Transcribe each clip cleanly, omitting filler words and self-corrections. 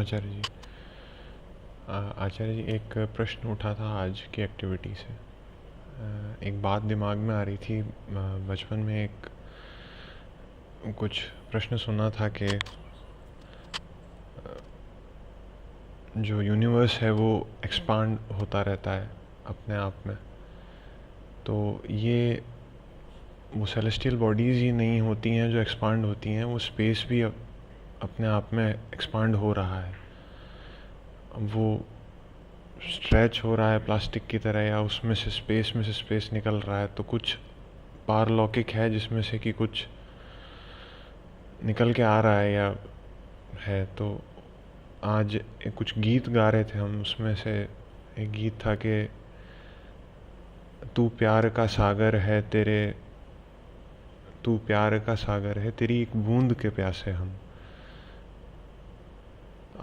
आचार्य जी। आचार्य जी, एक प्रश्न उठा था आज की एक्टिविटी से। एक बात दिमाग में आ रही थी। बचपन में एक कुछ प्रश्न सुना था कि जो यूनिवर्स है वो एक्सपांड होता रहता है अपने आप में। तो ये वो सेलेस्टियल बॉडीज़ ही नहीं होती हैं जो एक्सपांड होती हैं, वो स्पेस भी अपने आप में एक्सपांड हो रहा है। वो स्ट्रेच हो रहा है प्लास्टिक की तरह, या उसमें से स्पेस निकल रहा है। तो कुछ पारलौकिक है जिसमें से कि कुछ निकल के आ रहा है या है। तो आज कुछ गीत गा रहे थे हम, उसमें से एक गीत था कि तू प्यार का सागर है तू प्यार का सागर है, तेरी एक बूंद के प्यासे हम।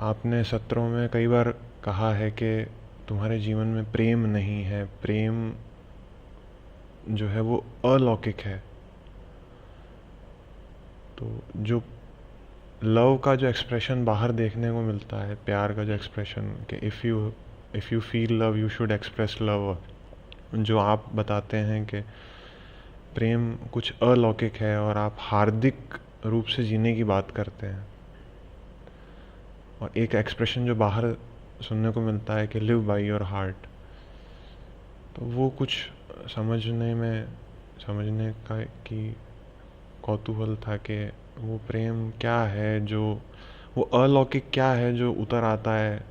आपने सत्रों में कई बार कहा है कि तुम्हारे जीवन में प्रेम नहीं है, प्रेम जो है वो अलौकिक है। तो जो लव का जो एक्सप्रेशन बाहर देखने को मिलता है, प्यार का जो एक्सप्रेशन कि if you feel love you should express love, जो आप बताते हैं कि प्रेम कुछ अलौकिक है और आप हार्दिक रूप से जीने की बात करते हैं। और एक एक्सप्रेशन जो बाहर सुनने को मिलता है कि लिव बाय योर हार्ट। तो वो कुछ समझने का की कौतूहल था कि वो प्रेम क्या है, जो वो अलौकिक क्या है जो उतर आता है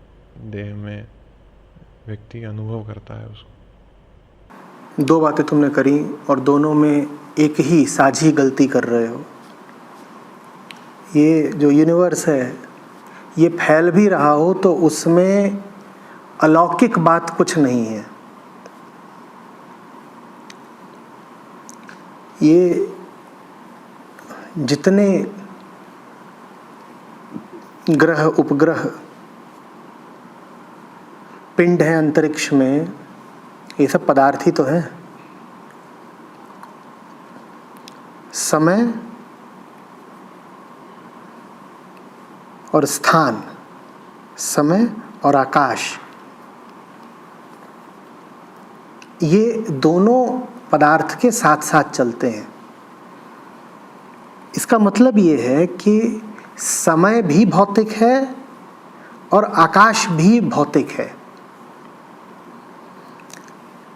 देह में, व्यक्ति अनुभव करता है उसको। दो बातें तुमने करी और दोनों में एक ही साझी गलती कर रहे हो। ये जो यूनिवर्स है ये फैल भी रहा हो तो उसमें अलौकिक बात कुछ नहीं है। ये जितने ग्रह उपग्रह पिंड हैं अंतरिक्ष में, ये सब पदार्थ ही तो हैं। समय और स्थान, समय और आकाश, ये दोनों पदार्थ के साथ साथ चलते हैं। इसका मतलब ये है कि समय भी भौतिक है और आकाश भी भौतिक है।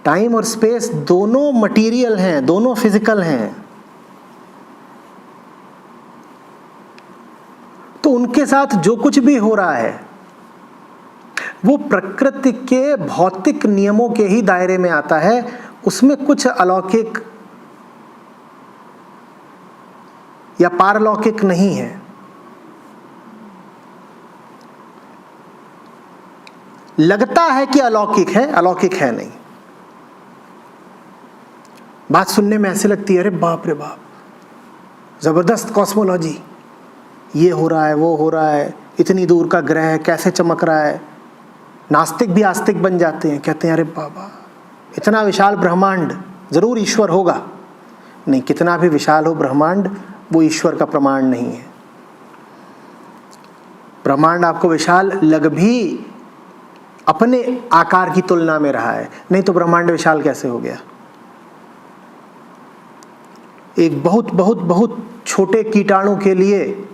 टाइम और स्पेस दोनों मटेरियल हैं, दोनों फिजिकल हैं। तो उनके साथ जो कुछ भी हो रहा है वो प्रकृति के भौतिक नियमों के ही दायरे में आता है। उसमें कुछ अलौकिक या पारलौकिक नहीं है। लगता है कि अलौकिक है नहीं। बात सुनने में ऐसे लगती है, अरे बाप रे बाप, जबरदस्त कॉस्मोलॉजी, ये हो रहा है वो हो रहा है, इतनी दूर का ग्रह है कैसे चमक रहा है। नास्तिक भी आस्तिक बन जाते हैं, कहते हैं अरे बाबा इतना विशाल ब्रह्मांड, जरूर ईश्वर होगा। नहीं, कितना भी विशाल हो ब्रह्मांड, वो ईश्वर का प्रमाण नहीं है। ब्रह्मांड आपको विशाल लग भी अपने आकार की तुलना में रहा है, नहीं तो ब्रह्मांड विशाल कैसे हो गया। एक बहुत बहुत बहुत छोटे कीटाणु के लिए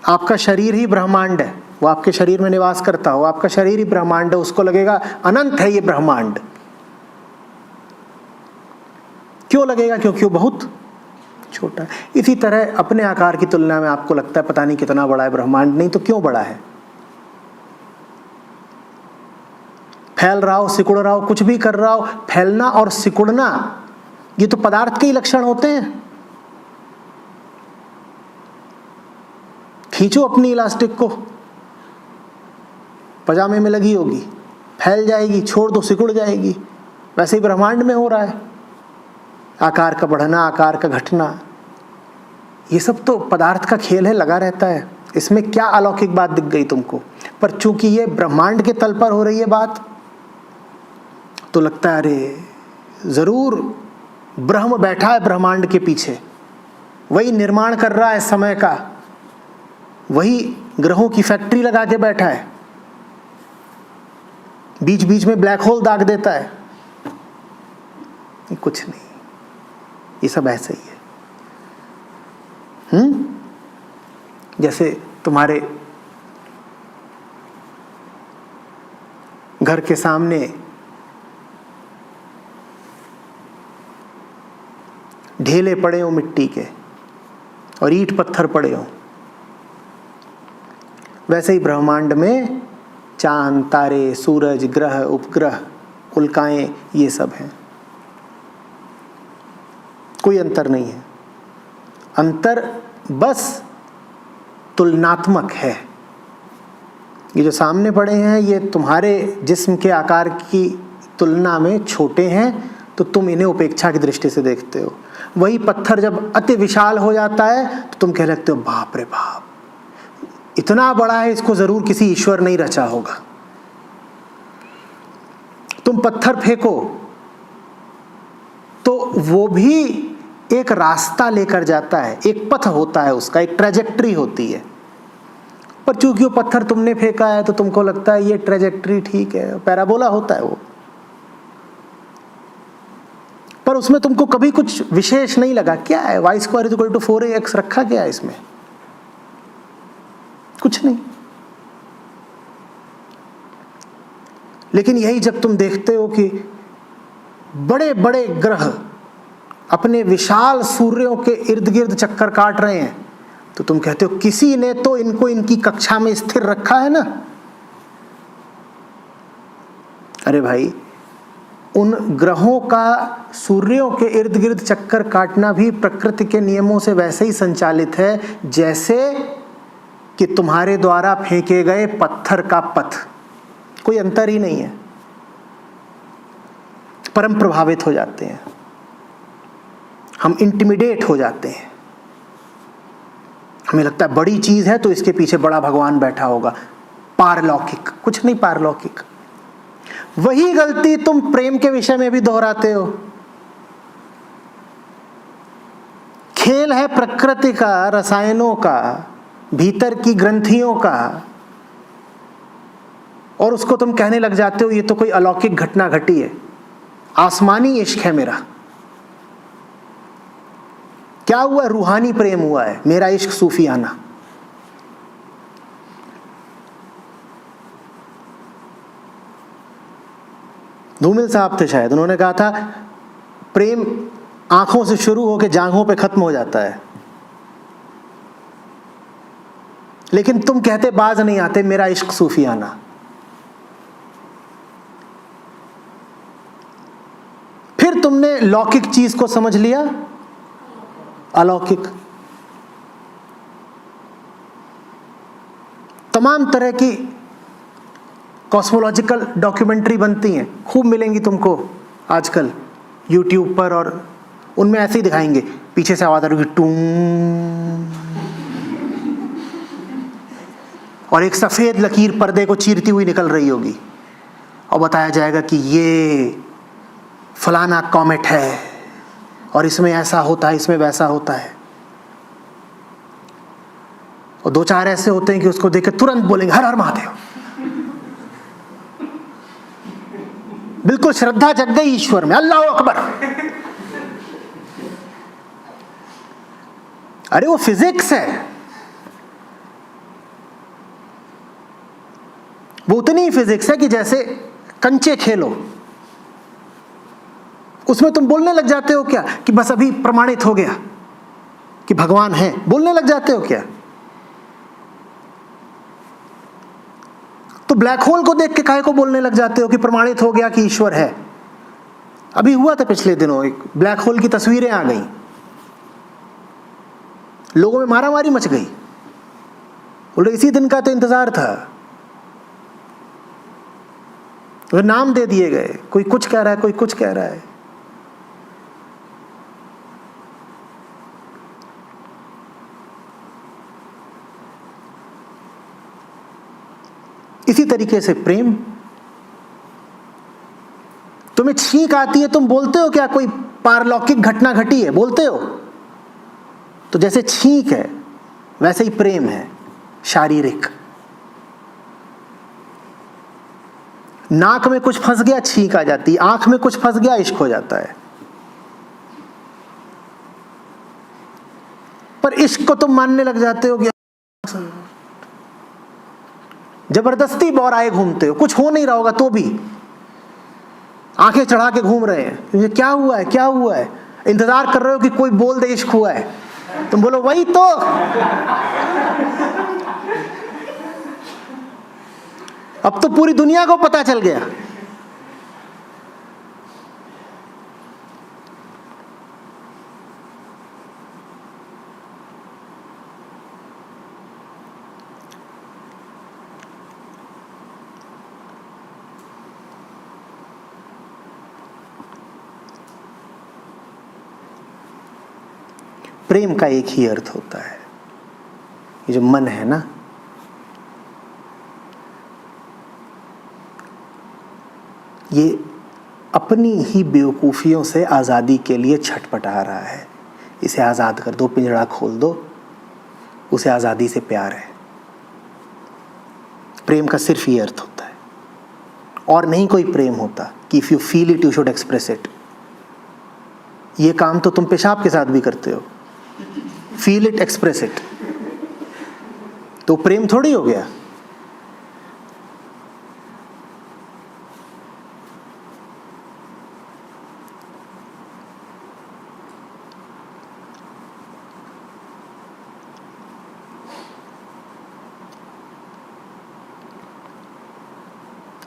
आपका शरीर ही ब्रह्मांड है। वो आपके शरीर में निवास करता हो, आपका शरीर ही ब्रह्मांड है, उसको लगेगा अनंत है ये ब्रह्मांड। क्यों लगेगा? क्योंकि वो बहुत छोटा है। इसी तरह अपने आकार की तुलना में आपको लगता है पता नहीं कितना बड़ा है ब्रह्मांड, नहीं तो क्यों बड़ा है। फैल रहा हो, सिकुड़ रहा हो, कुछ भी कर रहा हो, फैलना और सिकुड़ना ये तो पदार्थ के ही लक्षण होते हैं। खींचो अपनी इलास्टिक को, पजामे में लगी होगी, फैल जाएगी, छोड़ दो सिकुड़ जाएगी। वैसे ही ब्रह्मांड में हो रहा है, आकार का बढ़ना, आकार का घटना, ये सब तो पदार्थ का खेल है, लगा रहता है। इसमें क्या अलौकिक बात दिख गई तुमको? पर चूंकि ये ब्रह्मांड के तल पर हो रही है बात, तो लगता है अरे जरूर ब्रह्म बैठा है ब्रह्मांड के पीछे, वही निर्माण कर रहा है समय का, वही ग्रहों की फैक्ट्री लगा के बैठा है, बीच बीच में ब्लैक होल दाग देता है। कुछ नहीं, ये सब ऐसे ही है। जैसे तुम्हारे घर के सामने ढेले पड़े हो मिट्टी के और ईंट पत्थर पड़े हो, वैसे ही ब्रह्मांड में चांद, तारे, सूरज, ग्रह, उपग्रह, उल्काएं, ये सब हैं। कोई अंतर नहीं है। अंतर बस तुलनात्मक है। ये जो सामने पड़े हैं ये तुम्हारे जिस्म के आकार की तुलना में छोटे हैं, तो तुम इन्हें उपेक्षा की दृष्टि से देखते हो। वही पत्थर जब अति विशाल हो जाता है तो तुम कह लगते हो बाप रे बाप, इतना बड़ा है, इसको जरूर किसी ईश्वर ने ही रचा होगा। तुम पत्थर फेंको तो वो भी एक रास्ता लेकर जाता है, एक पथ होता है उसका, एक ट्रेजेक्ट्री होती है। पर चूंकि वो पत्थर तुमने फेंका है तो तुमको लगता है ये ट्रेजेक्ट्री ठीक है, पैराबोला होता है वो। पर उसमें तुमको कभी कुछ विशेष नहीं लगा। क्या है, y² = 4ax रखा क्या है इसमें? कुछ नहीं। लेकिन यही जब तुम देखते हो कि बड़े बड़े ग्रह अपने विशाल सूर्यों के इर्द गिर्द चक्कर काट रहे हैं, तो तुम कहते हो किसी ने तो इनको इनकी कक्षा में स्थिर रखा है ना। अरे भाई, उन ग्रहों का सूर्यों के इर्द गिर्द चक्कर काटना भी प्रकृति के नियमों से वैसे ही संचालित है जैसे कि तुम्हारे द्वारा फेंके गए पत्थर का पथ। कोई अंतर ही नहीं है। पर हम प्रभावित हो जाते हैं, हम इंटिमिडेट हो जाते हैं। हमें लगता है बड़ी चीज है तो इसके पीछे बड़ा भगवान बैठा होगा। पारलौकिक, कुछ नहीं पारलौकिक। वही गलती तुम प्रेम के विषय में भी दोहराते हो। खेल है प्रकृति का, रसायनों का, भीतर की ग्रंथियों का, और उसको तुम कहने लग जाते हो ये तो कोई अलौकिक घटना घटी है, आसमानी इश्क है मेरा। क्या हुआ? रूहानी प्रेम हुआ है, मेरा इश्क सूफियाना। धूमिल साहब थे शायद, उन्होंने कहा था प्रेम आंखों से शुरू होकर जांघों पे खत्म हो जाता है। लेकिन तुम कहते बाज नहीं आते, मेरा इश्क सूफियाना। फिर तुमने लौकिक चीज को समझ लिया अलौकिक। तमाम तरह की कॉस्मोलॉजिकल डॉक्यूमेंट्री बनती हैं, खूब मिलेंगी तुमको आजकल यूट्यूब पर, और उनमें ऐसे ही दिखाएंगे, पीछे से आवाज आ रही टूं, और एक सफेद लकीर पर्दे को चीरती हुई निकल रही होगी, और बताया जाएगा कि ये फलाना कॉमेट है और इसमें ऐसा होता है, इसमें वैसा होता है। और 2-4 ऐसे होते हैं कि उसको देख के तुरंत बोलेंगे हर हर महादेव। बिल्कुल श्रद्धा जग गई ईश्वर में, अल्लाह अकबर। अरे वो फिजिक्स है, वो उतनी ही फिजिक्स है कि जैसे कंचे खेलो, उसमें तुम बोलने लग जाते हो क्या कि बस अभी प्रमाणित हो गया कि भगवान है, बोलने लग जाते हो क्या? तो ब्लैक होल को देख के काहे को बोलने लग जाते हो कि प्रमाणित हो गया कि ईश्वर है? अभी हुआ था पिछले दिनों, एक ब्लैक होल की तस्वीरें आ गई, लोगों में मारामारी मच गई, बोले इसी दिन का तो इंतजार था। वो नाम दे दिए गए, कोई कुछ कह रहा है, कोई कुछ कह रहा है। इसी तरीके से प्रेम, तुम्हें छींक आती है, तुम बोलते हो क्या कोई पारलौकिक घटना घटी है? बोलते हो। तो जैसे छींक है वैसे ही प्रेम है। शारीरिक। नाक में कुछ फंस गया छींक आ जाती, आंख में कुछ फंस गया इश्क हो जाता है। पर इश्क को तुम मानने लग जाते हो कि जबरदस्ती बौराए घूमते हो, कुछ हो नहीं रहा होगा तो भी आंखें चढ़ा के घूम रहे हैं। ये क्या हुआ है, क्या हुआ है? इंतजार कर रहे हो कि कोई बोल दे इश्क हुआ है, तुम बोलो वही तो। अब तो पूरी दुनिया को पता चल गया। प्रेम का एक ही अर्थ होता है, ये जो मन है ना, ये अपनी ही बेवकूफियों से आजादी के लिए छटपटा रहा है। इसे आजाद कर दो, पिंजड़ा खोल दो, उसे आजादी से प्यार है। प्रेम का सिर्फ ये अर्थ होता है, और नहीं कोई प्रेम होता कि if you feel it you should express it. ये काम तो तुम पेशाब के साथ भी करते हो, फील इट एक्सप्रेस इट, तो प्रेम थोड़ी हो गया।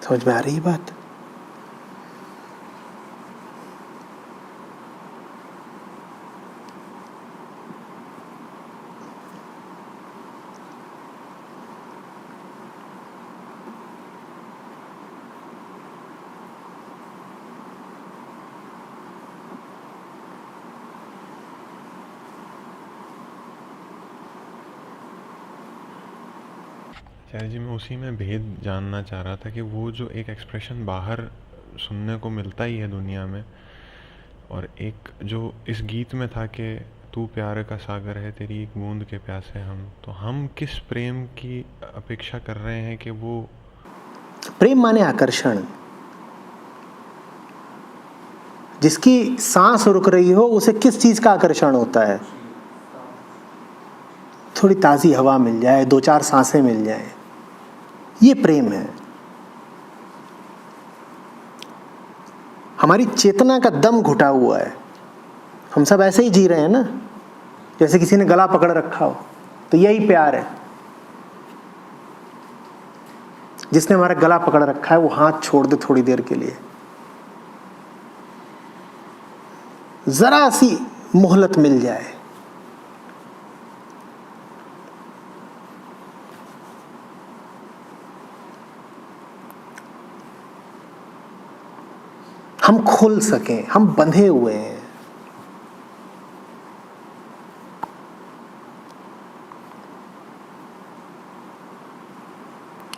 समझ में आ रही है बात? आचार्य जी, मैं उसी में भेद जानना चाह रहा था कि वो जो एक एक्सप्रेशन बाहर सुनने को मिलता ही है दुनिया में, और एक जो इस गीत में था कि तू प्यार का सागर है, तेरी एक बूंद के प्यासे हम, तो हम किस प्रेम की अपेक्षा कर रहे हैं कि वो? प्रेम माने आकर्षण। जिसकी सांस रुक रही हो उसे किस चीज का आकर्षण होता है? थोड़ी ताजी हवा मिल जाए, दो चार सांसें मिल जाए, ये प्रेम है। हमारी चेतना का दम घुटा हुआ है, हम सब ऐसे ही जी रहे हैं ना, जैसे किसी ने गला पकड़ रखा हो, तो यही प्यार है। जिसने हमारा गला पकड़ रखा है वो हाथ छोड़ दे थोड़ी देर के लिए, जरा सी मोहलत मिल जाए, हम खुल सकें। हम बंधे हुए हैं,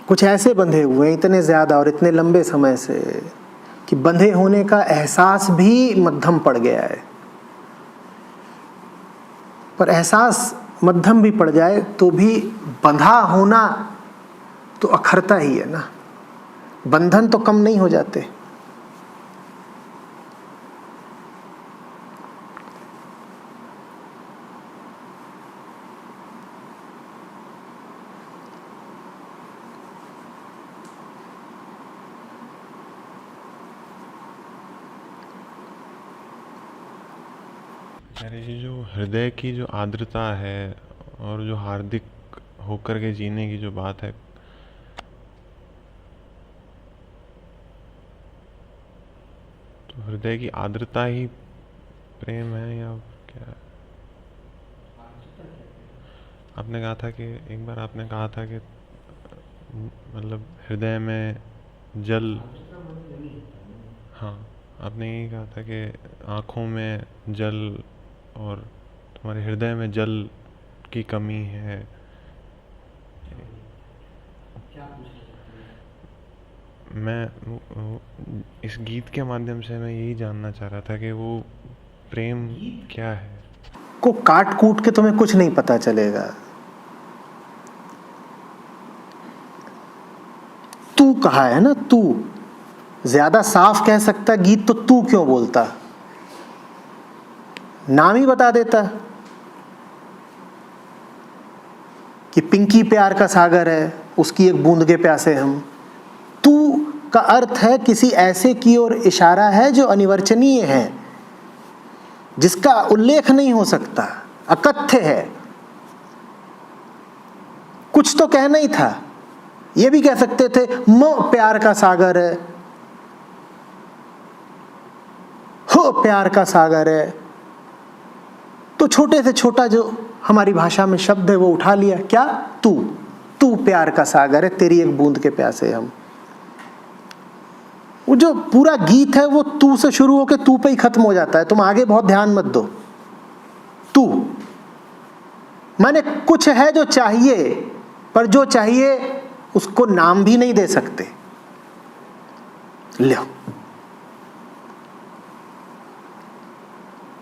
कुछ ऐसे बंधे हुए हैं इतने ज्यादा और इतने लंबे समय से कि बंधे होने का एहसास भी मध्यम पड़ गया है। पर एहसास मध्यम भी पड़ जाए तो भी बंधा होना तो अखरता ही है ना, बंधन तो कम नहीं हो जाते। अरे जी, जो हृदय की जो आर्द्रता है और जो हार्दिक होकर के जीने की जो बात है, तो हृदय की आर्द्रता ही प्रेम है या क्या? आपने कहा था कि एक बार आपने कहा था कि मतलब हृदय में जल, हाँ, आपने यही कहा था कि आँखों में जल और तुम्हारे हृदय में जल की कमी है। मैं इस गीत के माध्यम से मैं यही जानना चाह रहा था कि वो प्रेम क्या है। को काट कूट के तुम्हें कुछ नहीं पता चलेगा। कहा है ना, तू ज्यादा साफ कह सकता गीत, तो तू क्यों बोलता, नाम ही बता देता कि पिंकी प्यार का सागर है, उसकी एक बूंद के प्यासे हम। तू का अर्थ है किसी ऐसे की ओर इशारा है जो अनिवर्चनीय है, जिसका उल्लेख नहीं हो सकता, अकथ्य है। कुछ तो कहना ही था, यह भी कह सकते थे मो प्यार का सागर है, हो प्यार का सागर है। तो छोटे से छोटा जो हमारी भाषा में शब्द है वो उठा लिया, क्या, तू, तू प्यार का सागर है, तेरी एक बूंद के प्यासे हम। वो जो पूरा गीत है वो तू से शुरू होकर तू पे ही खत्म हो जाता है, तुम आगे बहुत ध्यान मत दो। तू माने कुछ है जो चाहिए, पर जो चाहिए उसको नाम भी नहीं दे सकते। लो,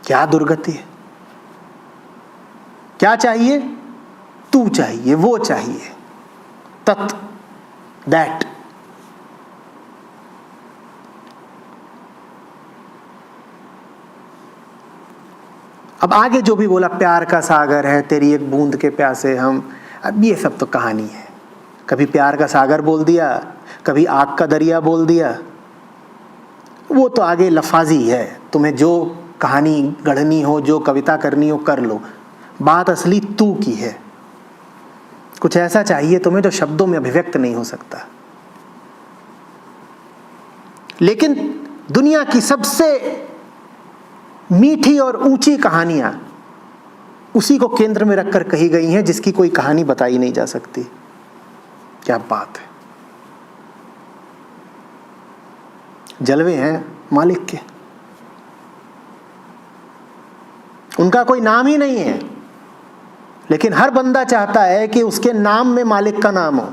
क्या दुर्गति है। क्या चाहिए, तू चाहिए, वो चाहिए, तत्, दैट। अब आगे जो भी बोला, प्यार का सागर है, तेरी एक बूंद के प्यासे हम, अब ये सब तो कहानी है। कभी प्यार का सागर बोल दिया, कभी आग का दरिया बोल दिया, वो तो आगे लफाजी है। तुम्हें जो कहानी गढ़नी हो, जो कविता करनी हो कर लो, बात असली तू की है। कुछ ऐसा चाहिए तुम्हें जो शब्दों में अभिव्यक्त नहीं हो सकता। लेकिन दुनिया की सबसे मीठी और ऊंची कहानियां उसी को केंद्र में रखकर कही गई हैं, जिसकी कोई कहानी बताई नहीं जा सकती। क्या बात है। जलवे हैं मालिक के, उनका कोई नाम ही नहीं है, लेकिन हर बंदा चाहता है कि उसके नाम में मालिक का नाम हो।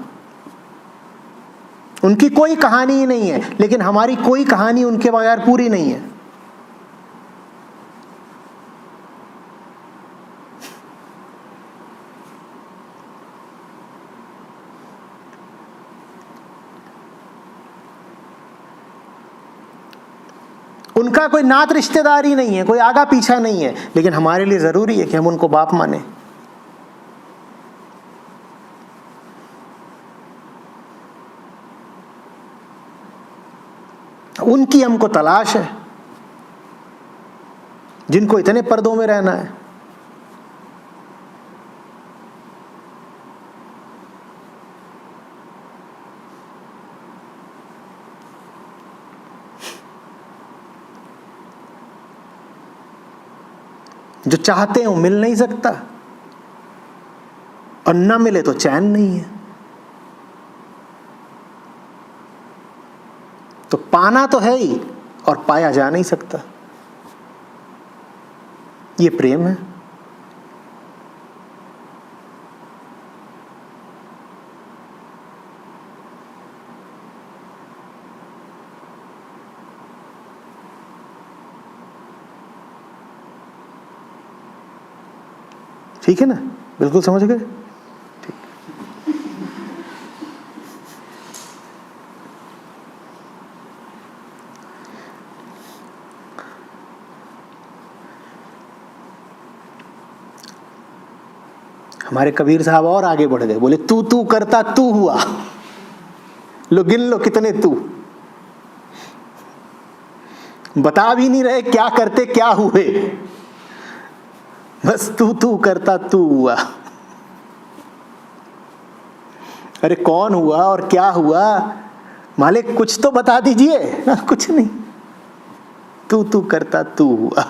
उनकी कोई कहानी ही नहीं है, लेकिन हमारी कोई कहानी उनके बगैर पूरी नहीं है। उनका कोई नात रिश्तेदार ही नहीं है, कोई आगा पीछा नहीं है, लेकिन हमारे लिए जरूरी है कि हम उनको बाप माने। उनकी हमको तलाश है, जिनको इतने पर्दों में रहना है। जो चाहते हैं वो मिल नहीं सकता, और ना मिले तो चैन नहीं है। तो पाना तो है ही, और पाया जा नहीं सकता। ये प्रेम है। ठीक है ना, बिल्कुल समझ गए। ठीक। हमारे कबीर साहब और आगे बढ़ गए, बोले तू तू करता तू हुआ। लो गिन लो कितने तू, बता भी नहीं रहे क्या करते क्या हुए, बस तू तू करता तू हुआ। अरे कौन हुआ और क्या हुआ, मालिक कुछ तो बता दीजिए। कुछ नहीं, तू तू करता तू हुआ।